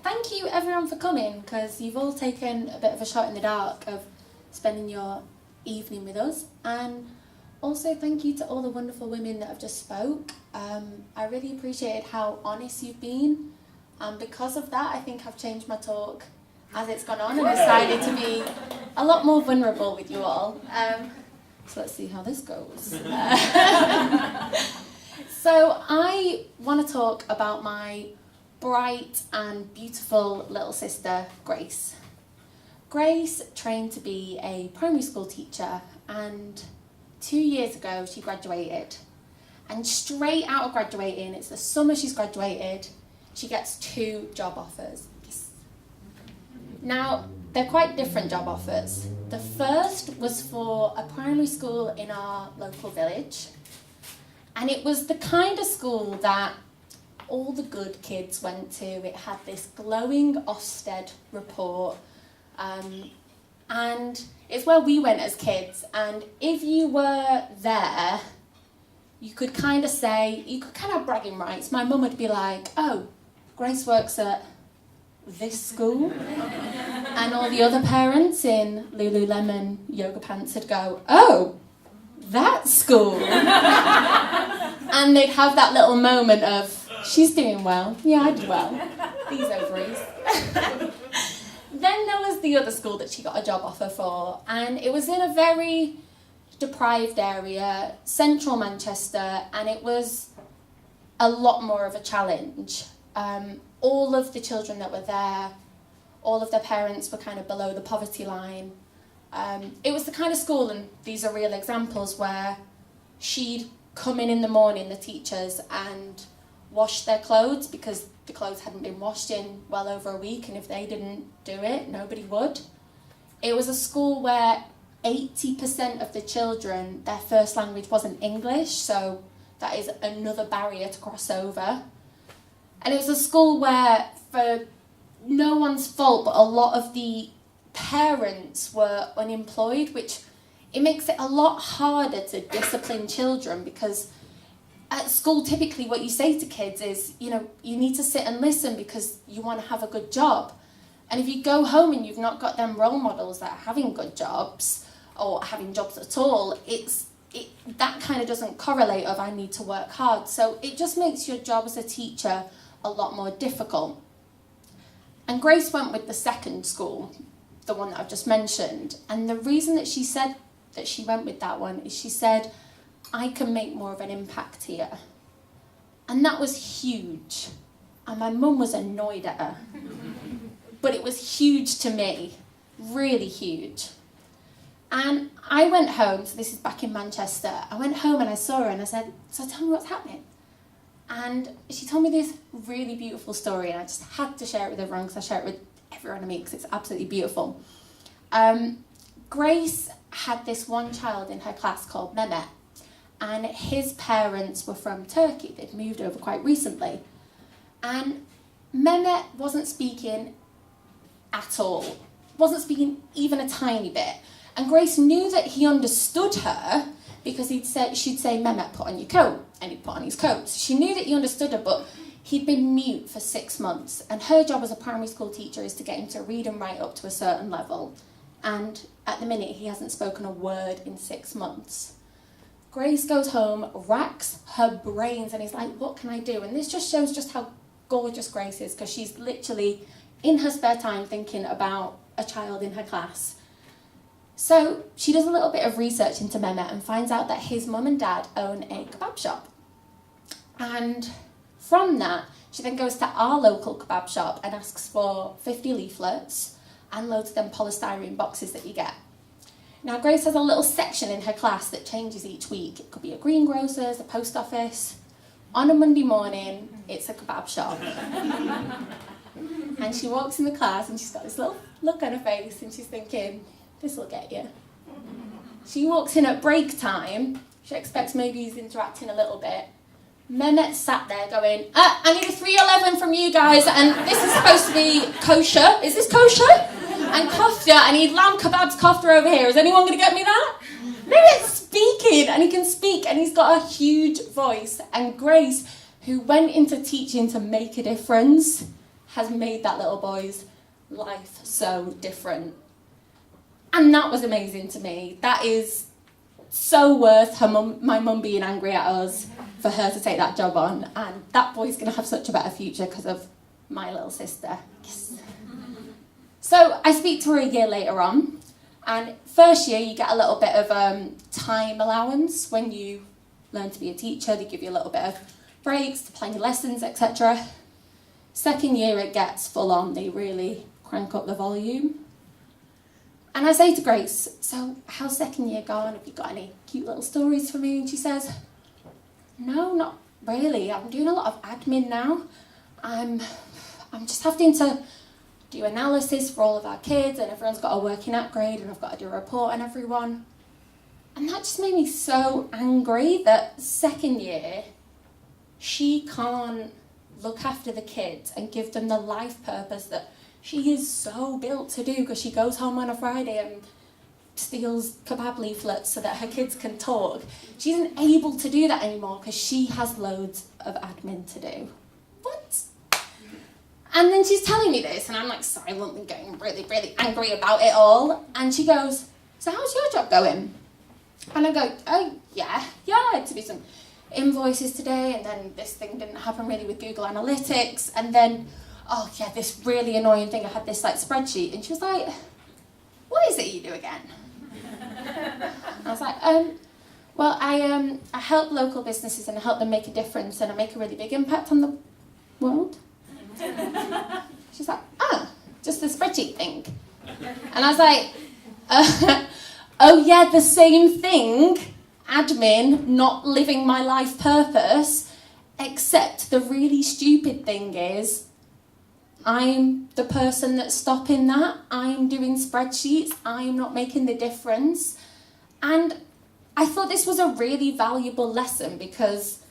thank you everyone for coming, because you've all taken a bit of a shot in the dark of spending your evening with us. And also thank you to all the wonderful women that have just spoke. I really appreciated how honest you've been. And because of that, I think I've changed my talk as it's gone on and decided to be a lot more vulnerable with you all. So let's see how this goes. So I want to talk about my bright and beautiful little sister, Grace. Grace trained to be a primary school teacher, and 2 years ago she graduated. And straight out of graduating, it's the summer she's graduated, she gets 2 job offers. Yes. Now, they're quite different job offers. The first was for a primary school in our local village, and it was the kind of school that all the good kids went to. It had this glowing Ofsted report, and it's where we went as kids. And if you were there, you could kind of have bragging rights. My mum would be like, "Oh, Grace works at this school," and all the other parents in Lululemon yoga pants would go, "Oh, that school," and they'd have that little moment of, "She's doing well. Yeah, I did well. These ovaries." Then there was the other school that she got a job offer for, and it was in a very deprived area, central Manchester, and it was a lot more of a challenge. All of the children that were there, all of their parents were kind of below the poverty line. It was the kind of school, and these are real examples, where she'd come in the morning, the teachers, and wash their clothes because the clothes hadn't been washed in well over a week, and if they didn't do it, nobody would. It was a school where 80% of the children, their first language wasn't English, so that is another barrier to cross over. And it was a school where, for no one's fault, but a lot of the parents were unemployed, which it makes it a lot harder to discipline children, because at school, typically what you say to kids is, you need to sit and listen because you want to have a good job. And if you go home and you've not got them role models that are having good jobs or having jobs at all, that kind of doesn't correlate of I need to work hard. So it just makes your job as a teacher a lot more difficult. And Grace went with the second school, the one that I've just mentioned. And the reason that she said that she went with that one is she said, "I can make more of an impact here." And that was huge. And my mum was annoyed at her. But it was huge to me, really huge. And I went home, so this is back in Manchester. I went home and I saw her and I said, "So tell me what's happening." And she told me this really beautiful story, and I just had to share it with everyone, because I share it with everyone I meet because it's absolutely beautiful. Grace had this one child in her class called Mehmet, and his parents were from Turkey. They'd moved over quite recently. And Mehmet wasn't speaking at all, wasn't speaking even a tiny bit. And Grace knew that he understood her because she'd say, "Mehmet, put on your coat," and he'd put on his coat. So she knew that he understood her, but he'd been mute for 6 months. And her job as a primary school teacher is to get him to read and write up to a certain level. And at the minute, he hasn't spoken a word in 6 months. Grace goes home, racks her brains, and is like, "What can I do?" And this just shows just how gorgeous Grace is, because she's literally in her spare time thinking about a child in her class. So she does a little bit of research into Mehmet and finds out that his mum and dad own a kebab shop. And from that, she then goes to our local kebab shop and asks for 50 leaflets and loads of them polystyrene boxes that you get. Now, Grace has a little section in her class that changes each week. It could be a greengrocer's, a post office. On a Monday morning, it's a kebab shop. And she walks in the class and she's got this little look on her face and she's thinking, "This will get you." She walks in at break time. She expects maybe he's interacting a little bit. Mehmet sat there going, "I need a 311 from you guys, and this is supposed to be kosher. Is this kosher? And kofta, I need lamb kebabs kofta over here. Is anyone going to get me that?" Mehmet's speaking, and he can speak, and he's got a huge voice. And Grace, who went into teaching to make a difference, has made that little boy's life so different. And that was amazing to me. That is so worth my mum being angry at us for her to take that job on. And that boy's going to have such a better future because of my little sister. Yes. So I speak to her a year later on. And first year you get a little bit of time allowance when you learn to be a teacher. They give you a little bit of breaks to plan your lessons, etc. Second year it gets full on. They really crank up the volume. And I say to Grace, so how's second year gone? Have you got any cute little stories for me? And she says, no, not really. I'm doing a lot of admin now. I'm just having to do analysis for all of our kids, and everyone's got a working out grade, and I've got to do a report on everyone. And that just made me so angry that second year, she can't look after the kids and give them the life purpose that she is so built to do, because she goes home on a Friday and steals kebab leaflets so that her kids can talk. She isn't able to do that anymore because she has loads of admin to do. What? And then she's telling me this, and I'm like silently getting really, really angry about it all. And she goes, so how's your job going? And I go, oh, yeah, I had to do some invoices today, and then this thing didn't happen really with Google Analytics, and then, oh, yeah, this really annoying thing, I had this, like, spreadsheet. And she was like, what is it you do again? I was like, well, I help local businesses and I help them make a difference, and I make a really big impact on the world. She's like, just the spreadsheet thing. And I was like, oh yeah, the same thing, admin, not living my life purpose, except the really stupid thing is, I'm the person that's stopping that. I'm doing spreadsheets. I'm not making the difference. And I thought this was a really valuable lesson, because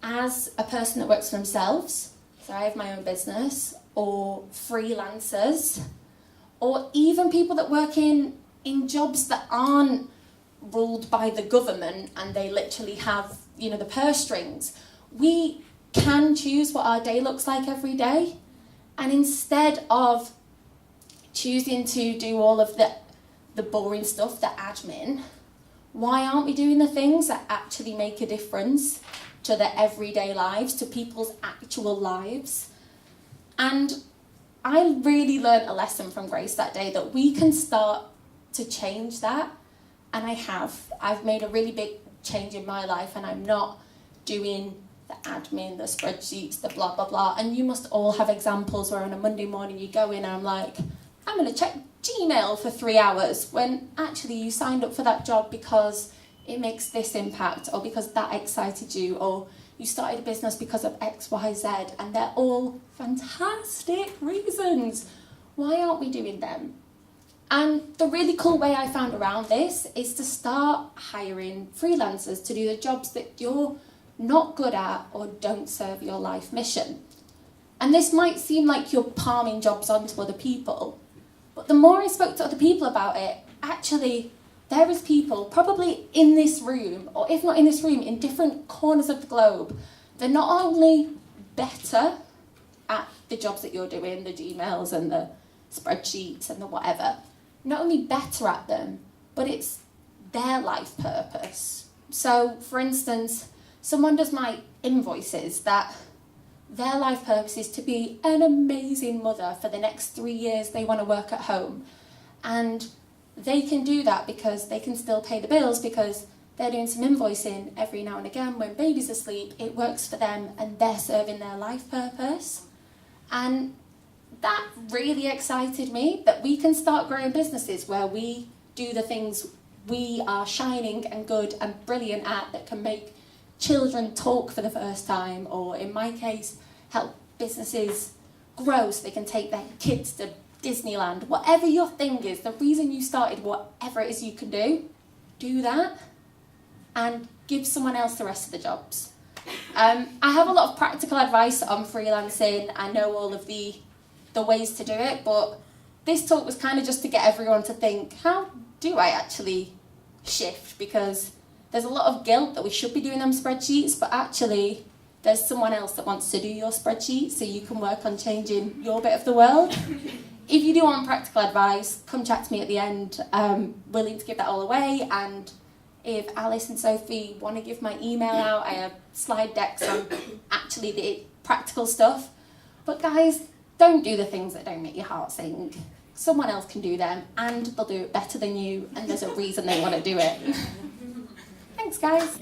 as a person that works for themselves, so I have my own business, or freelancers, or even people that work in jobs that aren't ruled by the government and they literally have, the purse strings, we can choose what our day looks like every day. And instead of choosing to do all of the boring stuff, the admin, why aren't we doing the things that actually make a difference to their everyday lives, to people's actual lives? And I really learned a lesson from Grace that day, that we can start to change that. And I've made a really big change in my life, and I'm not doing the admin, the spreadsheets, the blah, blah, blah. And you must all have examples where on a Monday morning you go in and I'm like, I'm going to check Gmail for 3 hours, when actually you signed up for that job because it makes this impact, or because that excited you, or you started a business because of X, Y, Z, and they're all fantastic reasons. Why aren't we doing them? And the really cool way I found around this is to start hiring freelancers to do the jobs that you're not good at or don't serve your life mission. And this might seem like you're palming jobs onto other people, but the more I spoke to other people about it, actually, there is people probably in this room, or if not in this room, in different corners of the globe, they're not only better at the jobs that you're doing, the Gmails and the spreadsheets and the whatever, not only better at them, but it's their life purpose. So, for instance, someone does my invoices that their life purpose is to be an amazing mother for the next 3 years. They want to work at home. And they can do that because they can still pay the bills, because they're doing some invoicing every now and again when baby's asleep. It works for them and they're serving their life purpose. And that really excited me, that we can start growing businesses where we do the things we are shining and good and brilliant at, that can make children talk for the first time, or in my case, help businesses grow so they can take their kids to Disneyland. Whatever your thing is, the reason you started, whatever it is you can do that and give someone else the rest of the jobs. I have a lot of practical advice on freelancing. I know all of the ways to do it, but this talk was kind of just to get everyone to think, how do I actually shift? Because there's a lot of guilt that we should be doing them spreadsheets, but actually there's someone else that wants to do your spreadsheet so you can work on changing your bit of the world. If you do want practical advice, come chat to me at the end. Willing to give that all away. And if Alice and Sophie want to give my email out, I have slide decks on actually the practical stuff. But guys, don't do the things that don't make your heart sing. Someone else can do them, and they'll do it better than you, and there's a reason they want to do it. Thanks, guys.